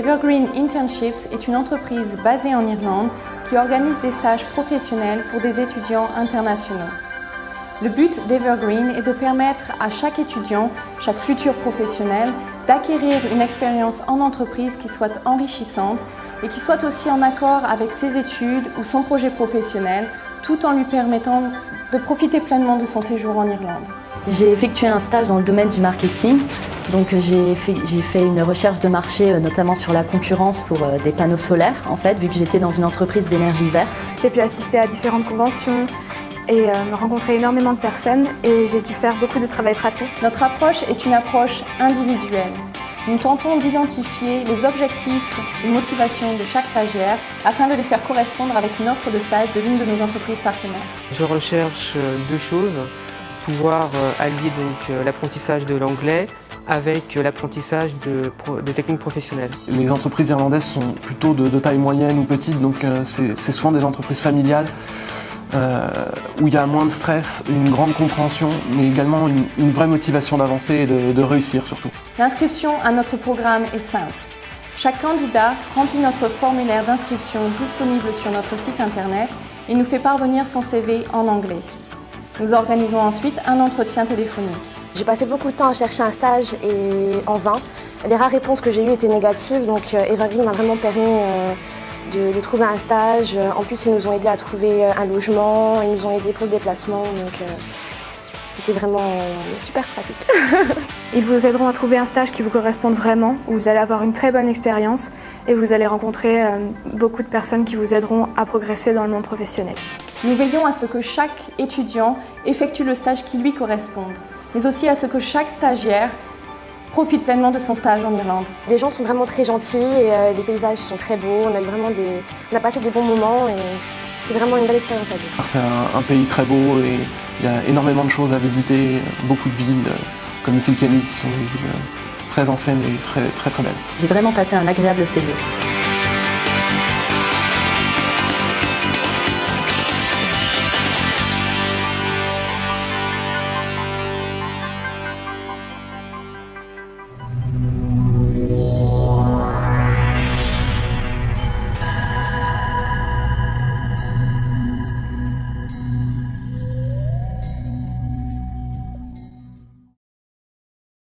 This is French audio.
Evergreen Internships est une entreprise basée en Irlande qui organise des stages professionnels pour des étudiants internationaux. Le but d'Evergreen est de permettre à chaque étudiant, chaque futur professionnel, d'acquérir une expérience en entreprise qui soit enrichissante et qui soit aussi en accord avec ses études ou son projet professionnel, tout en lui permettant de profiter pleinement de son séjour en Irlande. J'ai effectué un stage dans le domaine du marketing. Donc j'ai fait une recherche de marché, notamment sur la concurrence pour des panneaux solaires, en fait, vu que j'étais dans une entreprise d'énergie verte. J'ai pu assister à différentes conventions et rencontrer énormément de personnes et j'ai dû faire beaucoup de travail pratique. Notre approche est une approche individuelle. Nous tentons d'identifier les objectifs et motivations de chaque stagiaire afin de les faire correspondre avec une offre de stage de l'une de nos entreprises partenaires. Je recherche deux choses, pouvoir allier donc l'apprentissage de l'anglais avec l'apprentissage de techniques professionnelles. Les entreprises irlandaises sont plutôt de taille moyenne ou petite, donc c'est souvent des entreprises familiales où il y a moins de stress, une grande compréhension, mais également une vraie motivation d'avancer et de réussir surtout. L'inscription à notre programme est simple. Chaque candidat remplit notre formulaire d'inscription disponible sur notre site internet et nous fait parvenir son CV en anglais. Nous organisons ensuite un entretien téléphonique. J'ai passé beaucoup de temps à chercher un stage et en vain. Les rares réponses que j'ai eues étaient négatives, donc Evergreen m'a vraiment permis de trouver un stage. En plus, ils nous ont aidés à trouver un logement, ils nous ont aidés pour le déplacement, donc c'était vraiment super pratique. Ils vous aideront à trouver un stage qui vous corresponde vraiment, où vous allez avoir une très bonne expérience et vous allez rencontrer beaucoup de personnes qui vous aideront à progresser dans le monde professionnel. Nous veillons à ce que chaque étudiant effectue le stage qui lui corresponde, mais aussi à ce que chaque stagiaire profite pleinement de son stage en Irlande. Les gens sont vraiment très gentils et les paysages sont très beaux, on a passé des bons moments et c'est vraiment une belle expérience à vivre. C'est un pays très beau et il y a énormément de choses à visiter, beaucoup de villes comme Kilkenny qui sont des villes très anciennes et très belles. J'ai vraiment passé un agréable séjour.